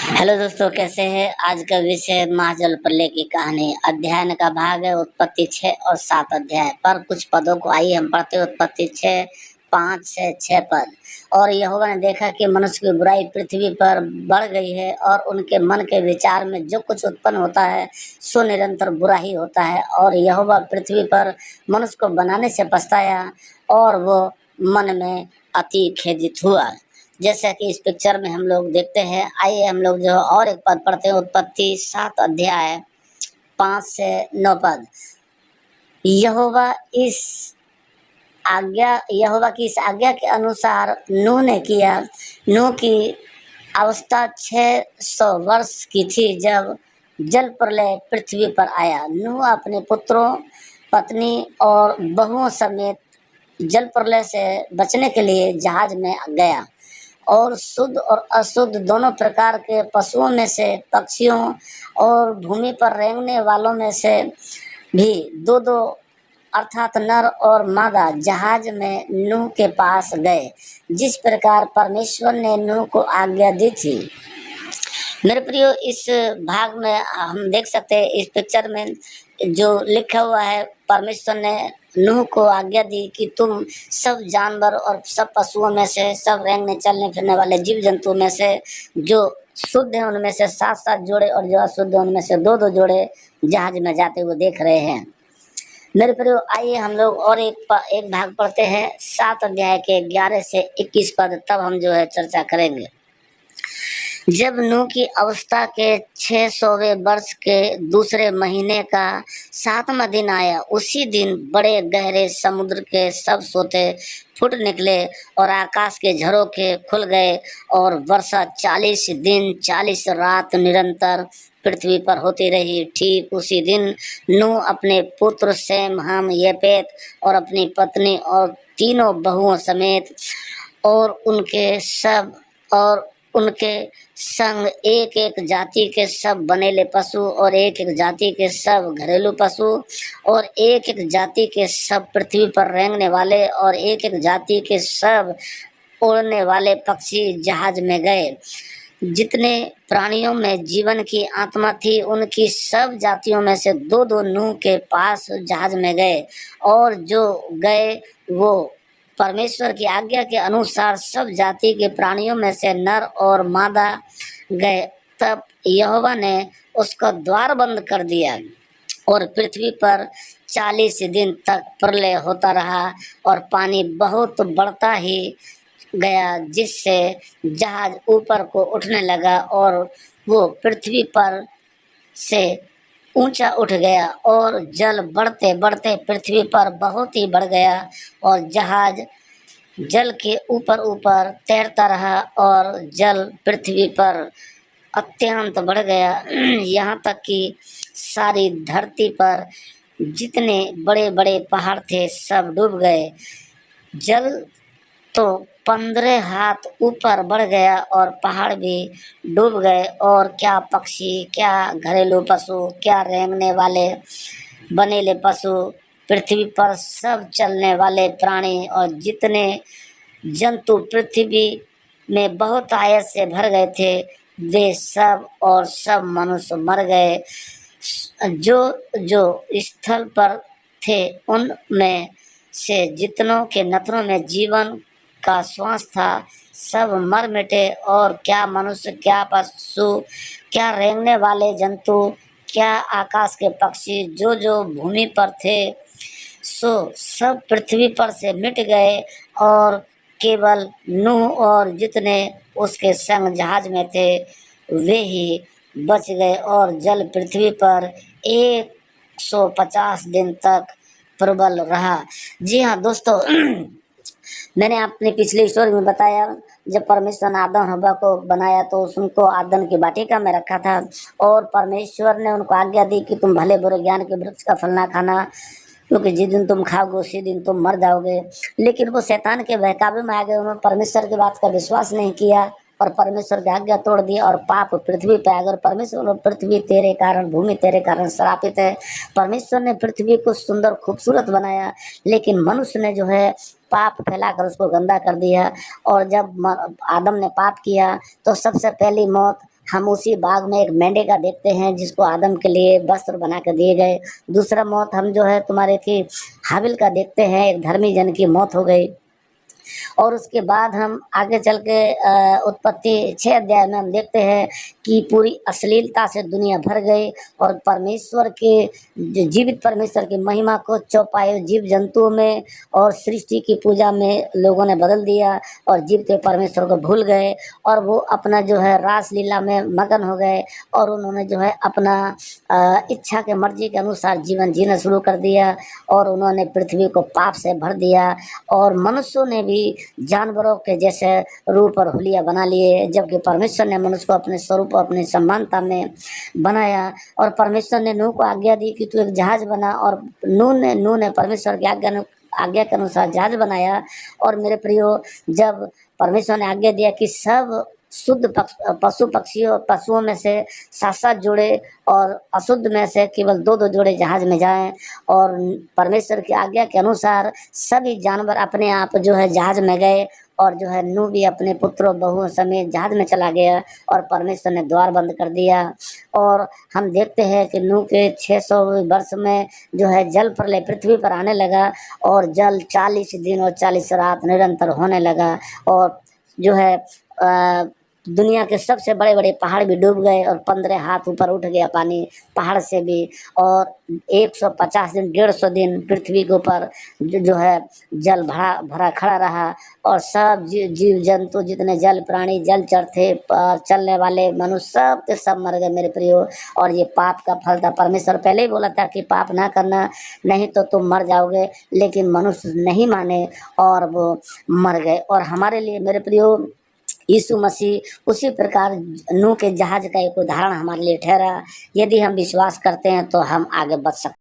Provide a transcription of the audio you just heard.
Hello दोस्तों, कैसे हैं। आज का विषय महाजल प्रलय की कहानी। अध्ययन का भाग है उत्पत्ति 6 और 7 अध्याय पर कुछ पदों को आइए हम पढ़ते हैं। उत्पत्ति 6 5 से 6 पद। और यहोवा ने देखा कि मनुष्य की बुराई पृथ्वी पर बढ़ गई है और उनके मन के विचार में जो कुछ उत्पन्न होता है सो निरंतर बुरा ही होता है। और यहोवा पृथ्वी पर मनुष्य को बनाने से पछताया और वो मन में अति खेदित हुआ। जैसा कि इस पिक्चर में हम लोग देखते हैं। आइए हम लोग जो और एक पद पढ़ते हैं। उत्पत्ति 7 अध्याय 5 से 9 पद। यहोवा की इस आज्ञा के अनुसार नूह ने किया। नूह की अवस्था 600 वर्ष की थी जब जल प्रलय पृथ्वी पर आया। नूह अपने पुत्रों, पत्नी और बहुओं समेत जल प्रलय से बचने के लिए जहाज में गया और शुद्ध और अशुद्ध दोनों प्रकार के पशुओं में से, पक्षियों और भूमि पर रेंगने वालों में से भी दो दो अर्थात नर और मादा जहाज में नूह के पास गए, जिस प्रकार परमेश्वर ने नूह को आज्ञा दी थी। मेरे प्रियो, इस भाग में हम देख सकते हैं, इस पिक्चर में जो लिखा हुआ है, परमेश्वर ने नूह को आज्ञा दी कि तुम सब जानवर और सब पशुओं में से, सब रेंगने चलने फिरने वाले जीव जंतु में से जो शुद्ध है उनमें से 7-7 जोड़े और जो अशुद्ध है उनमें से 2-2 जोड़े जहाज में जाते हुए देख रहे हैं। मेरे प्रियो, आइए हम लोग और एक भाग पढ़ते हैं। 7 अध्याय के 11 से 21 पद, तब हम जो है चर्चा करेंगे। जब नूह की अवस्था के 600वें वर्ष के दूसरे महीने का 7वां दिन आया, उसी दिन बड़े गहरे समुद्र के सब सोते फूट निकले और आकाश के झरोखे खुल गए और वर्षा 40 दिन 40 रात निरंतर पृथ्वी पर होती रही। ठीक उसी दिन नूह अपने पुत्र सेम, हम, येपेत और अपनी पत्नी और तीनों बहुओं समेत और उनके संग एक एक जाति के सब बनेले पशु और एक एक जाति के सब घरेलू पशु और एक एक जाति के सब पृथ्वी पर रेंगने वाले और एक एक जाति के सब उड़ने वाले पक्षी जहाज में गए। जितने प्राणियों में जीवन की आत्मा थी उनकी सब जातियों में से 2-2 नूह के पास जहाज में गए। और जो गए वो परमेश्वर की आज्ञा के अनुसार सब जाति के प्राणियों में से नर और मादा गए। तब यहोवा ने उसका द्वार बंद कर दिया और पृथ्वी पर 40 दिन तक प्रलय होता रहा और पानी बहुत बढ़ता ही गया, जिससे जहाज ऊपर को उठने लगा और वो पृथ्वी पर से ऊंचा उठ गया और जल बढ़ते बढ़ते पृथ्वी पर बहुत ही बढ़ गया और जहाज जल के ऊपर ऊपर तैरता रहा और जल पृथ्वी पर अत्यंत बढ़ गया यहाँ तक कि सारी धरती पर जितने बड़े बड़े पहाड़ थे सब डूब गए। जल तो 15 हाथ ऊपर बढ़ गया और पहाड़ भी डूब गए और क्या पक्षी, क्या घरेलू पशु, क्या रेंगने वाले बनेले पशु, पृथ्वी पर सब चलने वाले प्राणी और जितने जंतु पृथ्वी में बहुत आयत से भर गए थे वे सब और सब मनुष्य मर गए। जो जो स्थल पर थे उनमें से जितनों के नथनों में जीवन का श्वास था सब मर मिटे। और क्या मनुष्य, क्या पशु, क्या रेंगने वाले जंतु, क्या आकाश के पक्षी जो जो भूमि पर थे सो सब पृथ्वी पर से मिट गए और केवल नूह और जितने उसके संग जहाज में थे वे ही बच गए और जल पृथ्वी पर 150 दिन तक प्रबल रहा। जी हाँ दोस्तों, मैंने अपनी पिछली स्टोरी में बताया जब परमेश्वर ने आदम हव्वा को बनाया तो उनको आदम की वाटिका में रखा था और परमेश्वर ने उनको आज्ञा दी कि तुम भले बुरे ज्ञान के वृक्ष का फल ना खाना, क्योंकि जिस दिन तुम खाओगे उसी दिन तुम मर जाओगे। लेकिन वो शैतान के बहकावे में आ गए, उन्होंने परमेश्वर की बात का विश्वास नहीं किया और परमेश्वर की आज्ञा तोड़ दी और पाप पृथ्वी पे। अगर परमेश्वर, पृथ्वी तेरे कारण, भूमि तेरे कारण श्रापित है। परमेश्वर ने पृथ्वी को सुंदर खूबसूरत बनाया लेकिन मनुष्य ने जो है पाप फैलाकर उसको गंदा कर दिया। और जब आदम ने पाप किया तो सबसे पहली मौत हम उसी बाग में एक मेंढे का देखते हैं जिसको आदम के लिए वस्त्र बना के दिए गए। दूसरा मौत हम जो है तुम्हारे थी हाबिल का देखते हैं, एक धर्मी जन की मौत हो गई। और उसके बाद हम आगे चल के उत्पत्ति 6 अध्याय में हम देखते हैं कि पूरी अश्लीलता से दुनिया भर गई और परमेश्वर के जीवित परमेश्वर की महिमा को चौपाए जीव जंतुओं में और सृष्टि की पूजा में लोगों ने बदल दिया और जीवते परमेश्वर को भूल गए और वो अपना जो है रास लीला में मगन हो गए और उन्होंने जो है अपना इच्छा के मर्जी के अनुसार जीवन जीना शुरू कर दिया और उन्होंने पृथ्वी को पाप से भर दिया और मनुष्यों ने भी जानवरों के जैसे रूप और हुलिया बना लिए, जबकि परमेश्वर ने मनुष्य को अपने स्वरूप और अपनी समानता में बनाया। और परमेश्वर ने नूह को आज्ञा दी कि तू एक जहाज बना और नूह ने परमेश्वर की आज्ञा के अनुसार जहाज बनाया। और मेरे प्रियो, जब परमेश्वर ने आज्ञा दिया कि सब शुद्ध पशुओं में से 7-7 जोड़े और अशुद्ध में से केवल 2-2 जोड़े जहाज में जाएं और परमेश्वर की आज्ञा के अनुसार सभी जानवर अपने आप जो है जहाज में गए और जो है नूह भी अपने पुत्रों बहुओं समेत जहाज में चला गया और परमेश्वर ने द्वार बंद कर दिया। और हम देखते हैं कि नूह के 600 वर्ष में जो है जल प्रलय पृथ्वी पर आने लगा और जल 40 दिन और 40 रात निरंतर होने लगा और जो है दुनिया के सबसे बड़े बड़े पहाड़ भी डूब गए और 15 हाथ ऊपर उठ गया पानी पहाड़ से भी। और 150 दिन 150 दिन पृथ्वी के ऊपर जो है जल भरा खड़ा रहा और सब जीव जंतु जितने जल प्राणी जलचर थे चलने वाले मनुष्य सब के सब मर गए मेरे प्रियो। और ये पाप का फल था। परमेश्वर पहले ही बोला था कि पाप ना करना, नहीं तो तुम मर जाओगे, लेकिन मनुष्य नहीं माने और वो मर गए। और हमारे लिए मेरे प्रियो यीशु मसीह उसी प्रकार नूह के जहाज का एक उदाहरण हमारे लिए ठहरा। यदि हम विश्वास करते हैं तो हम आगे बढ़ सकते हैं।